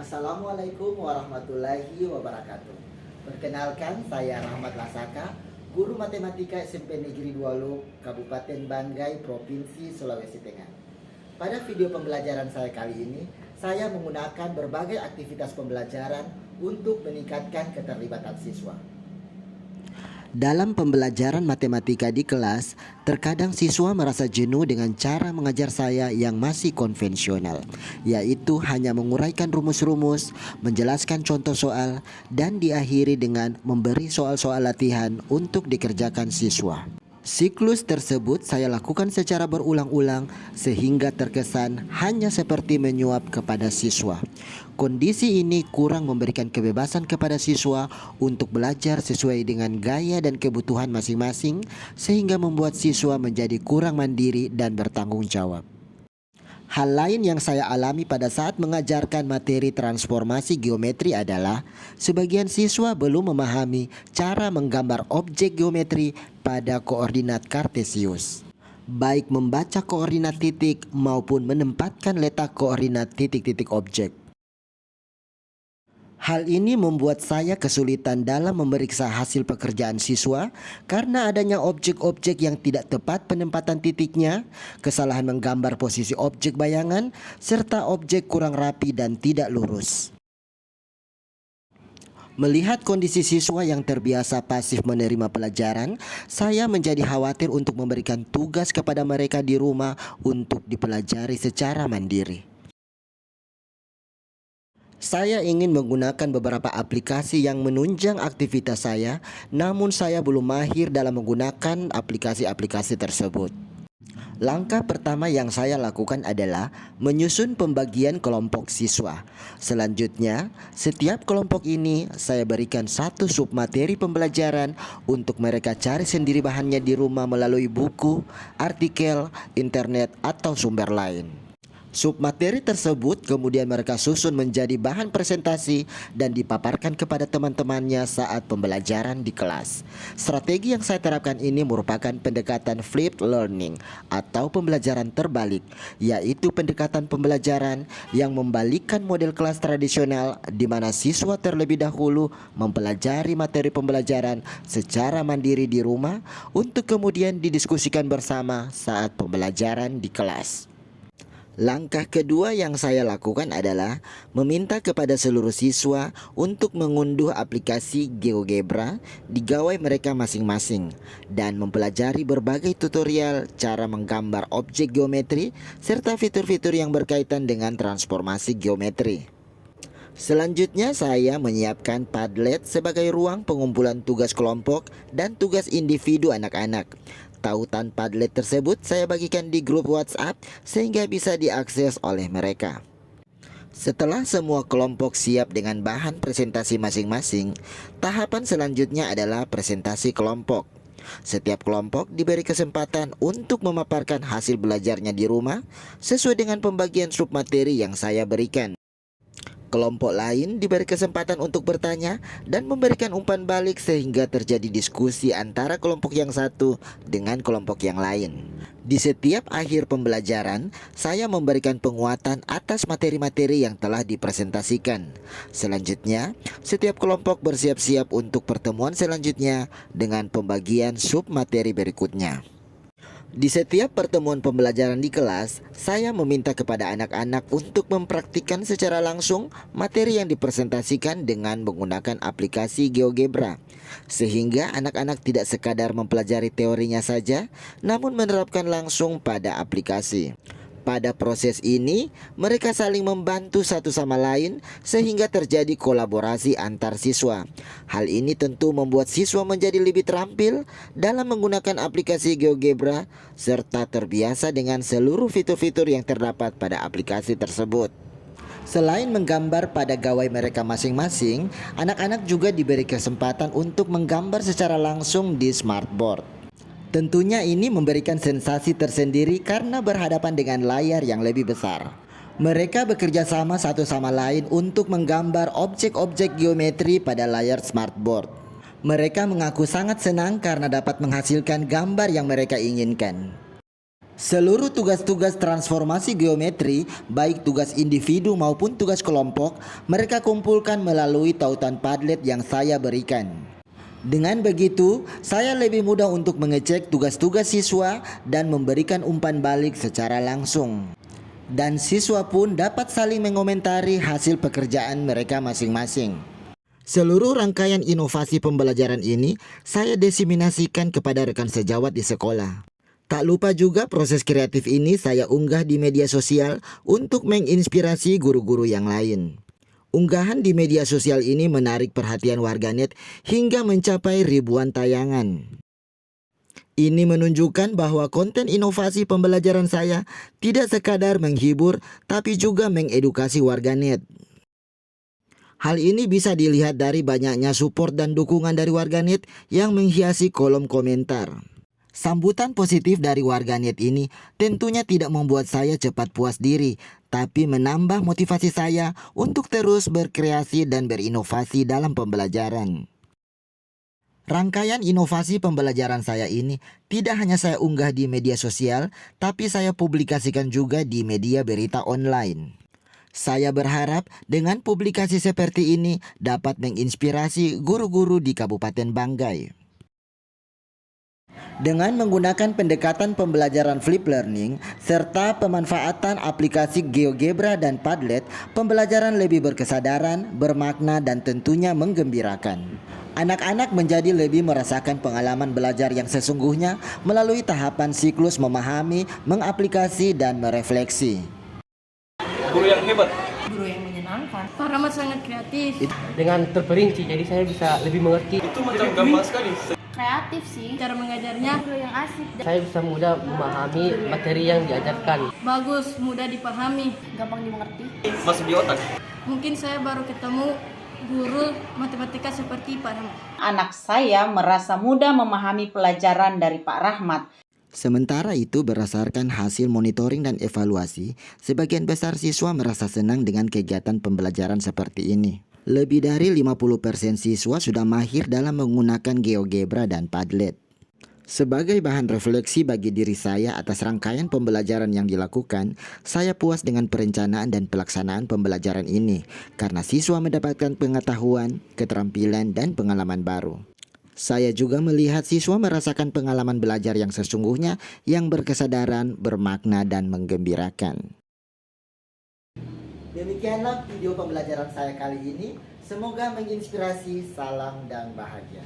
Assalamualaikum warahmatullahi wabarakatuh. Perkenalkan, saya Rahmat Lasaka, guru matematika SMP Negeri 2 Kabupaten Banggai, Provinsi Sulawesi Tengah. Pada video pembelajaran saya kali ini, saya menggunakan berbagai aktivitas pembelajaran untuk meningkatkan keterlibatan siswa. Dalam pembelajaran matematika di kelas, terkadang siswa merasa jenuh dengan cara mengajar saya yang masih konvensional, yaitu hanya menguraikan rumus-rumus, menjelaskan contoh soal, dan diakhiri dengan memberi soal-soal latihan untuk dikerjakan siswa. Siklus tersebut saya lakukan secara berulang-ulang sehingga terkesan hanya seperti menyuap kepada siswa. Kondisi ini kurang memberikan kebebasan kepada siswa untuk belajar sesuai dengan gaya dan kebutuhan masing-masing, sehingga membuat siswa menjadi kurang mandiri dan bertanggung jawab. Hal lain yang saya alami pada saat mengajarkan materi transformasi geometri adalah sebagian siswa belum memahami cara menggambar objek geometri pada koordinat kartesius, baik membaca koordinat titik maupun menempatkan letak koordinat titik-titik objek. Hal ini membuat saya kesulitan dalam memeriksa hasil pekerjaan siswa karena adanya objek-objek yang tidak tepat penempatan titiknya, kesalahan menggambar posisi objek bayangan, serta objek kurang rapi dan tidak lurus. Melihat kondisi siswa yang terbiasa pasif menerima pelajaran, saya menjadi khawatir untuk memberikan tugas kepada mereka di rumah untuk dipelajari secara mandiri. Saya ingin menggunakan beberapa aplikasi yang menunjang aktivitas saya, namun saya belum mahir dalam menggunakan aplikasi-aplikasi tersebut. Langkah pertama yang saya lakukan adalah menyusun pembagian kelompok siswa. Selanjutnya, setiap kelompok ini saya berikan satu submateri pembelajaran untuk mereka cari sendiri bahannya di rumah melalui buku, artikel, internet, atau sumber lain. Submateri tersebut kemudian mereka susun menjadi bahan presentasi dan dipaparkan kepada teman-temannya saat pembelajaran di kelas. Strategi yang saya terapkan ini merupakan pendekatan flipped learning atau pembelajaran terbalik, yaitu pendekatan pembelajaran yang membalikkan model kelas tradisional di mana siswa terlebih dahulu mempelajari materi pembelajaran secara mandiri di rumah untuk kemudian didiskusikan bersama saat pembelajaran di kelas. Langkah kedua yang saya lakukan adalah meminta kepada seluruh siswa untuk mengunduh aplikasi GeoGebra di gawai mereka masing-masing dan mempelajari berbagai tutorial cara menggambar objek geometri serta fitur-fitur yang berkaitan dengan transformasi geometri. Selanjutnya saya menyiapkan Padlet sebagai ruang pengumpulan tugas kelompok dan tugas individu anak-anak. Tautan Padlet tersebut saya bagikan di grup WhatsApp sehingga bisa diakses oleh mereka. Setelah semua kelompok siap dengan bahan presentasi masing-masing, tahapan selanjutnya adalah presentasi kelompok. Setiap kelompok diberi kesempatan untuk memaparkan hasil belajarnya di rumah sesuai dengan pembagian submateri yang saya berikan. Kelompok lain diberi kesempatan untuk bertanya dan memberikan umpan balik sehingga terjadi diskusi antara kelompok yang satu dengan kelompok yang lain. Di setiap akhir pembelajaran, saya memberikan penguatan atas materi-materi yang telah dipresentasikan. Selanjutnya, setiap kelompok bersiap-siap untuk pertemuan selanjutnya dengan pembagian submateri berikutnya. Di setiap pertemuan pembelajaran di kelas, saya meminta kepada anak-anak untuk mempraktikkan secara langsung materi yang dipresentasikan dengan menggunakan aplikasi GeoGebra, sehingga anak-anak tidak sekadar mempelajari teorinya saja, namun menerapkan langsung pada aplikasi. Pada proses ini, mereka saling membantu satu sama lain sehingga terjadi kolaborasi antar siswa. Hal ini tentu membuat siswa menjadi lebih terampil dalam menggunakan aplikasi GeoGebra serta terbiasa dengan seluruh fitur-fitur yang terdapat pada aplikasi tersebut. Selain menggambar pada gawai mereka masing-masing, anak-anak juga diberi kesempatan untuk menggambar secara langsung di smartboard. Tentunya ini memberikan sensasi tersendiri karena berhadapan dengan layar yang lebih besar. Mereka bekerja sama satu sama lain untuk menggambar objek-objek geometri pada layar smartboard. Mereka mengaku sangat senang karena dapat menghasilkan gambar yang mereka inginkan. Seluruh tugas-tugas transformasi geometri, baik tugas individu maupun tugas kelompok, mereka kumpulkan melalui tautan Padlet yang saya berikan. Dengan begitu, saya lebih mudah untuk mengecek tugas-tugas siswa dan memberikan umpan balik secara langsung. Dan siswa pun dapat saling mengomentari hasil pekerjaan mereka masing-masing. Seluruh rangkaian inovasi pembelajaran ini saya diseminasikan kepada rekan sejawat di sekolah. Tak lupa juga proses kreatif ini saya unggah di media sosial untuk menginspirasi guru-guru yang lain. Unggahan di media sosial ini menarik perhatian warganet hingga mencapai ribuan tayangan. Ini menunjukkan bahwa konten inovasi pembelajaran saya tidak sekadar menghibur, tapi juga mengedukasi warganet. Hal ini bisa dilihat dari banyaknya support dan dukungan dari warganet yang menghiasi kolom komentar. Sambutan positif dari warganet ini tentunya tidak membuat saya cepat puas diri, tapi menambah motivasi saya untuk terus berkreasi dan berinovasi dalam pembelajaran. Rangkaian inovasi pembelajaran saya ini tidak hanya saya unggah di media sosial, tapi saya publikasikan juga di media berita online. Saya berharap dengan publikasi seperti ini dapat menginspirasi guru-guru di Kabupaten Banggai. Dengan menggunakan pendekatan pembelajaran flip learning serta pemanfaatan aplikasi GeoGebra dan Padlet, pembelajaran lebih berkesadaran, bermakna dan tentunya menggembirakan. Anak-anak menjadi lebih merasakan pengalaman belajar yang sesungguhnya melalui tahapan siklus memahami, mengaplikasi dan merefleksi. Guru yang hebat. Guru yang menyenangkan. Pak Rahmat sangat kreatif. Dengan terperinci, jadi saya bisa lebih mengerti. Itu macam gampang sekali. Kreatif sih. Cara mengajarnya guru yang asik. Saya bisa mudah memahami materi yang diajarkan. Bagus, mudah dipahami, gampang dimengerti. Masuk di otak. Mungkin saya baru ketemu guru matematika seperti Pak Rahmat. Anak saya merasa mudah memahami pelajaran dari Pak Rahmat. Sementara itu, berdasarkan hasil monitoring dan evaluasi, sebagian besar siswa merasa senang dengan kegiatan pembelajaran seperti ini. Lebih dari 50% siswa sudah mahir dalam menggunakan GeoGebra dan Padlet. Sebagai bahan refleksi bagi diri saya atas rangkaian pembelajaran yang dilakukan, saya puas dengan perencanaan dan pelaksanaan pembelajaran ini karena siswa mendapatkan pengetahuan, keterampilan, dan pengalaman baru. Saya juga melihat siswa merasakan pengalaman belajar yang sesungguhnya, yang berkesadaran, bermakna, dan menggembirakan. Demikianlah video pembelajaran saya kali ini. Semoga menginspirasi. Salam dan bahagia.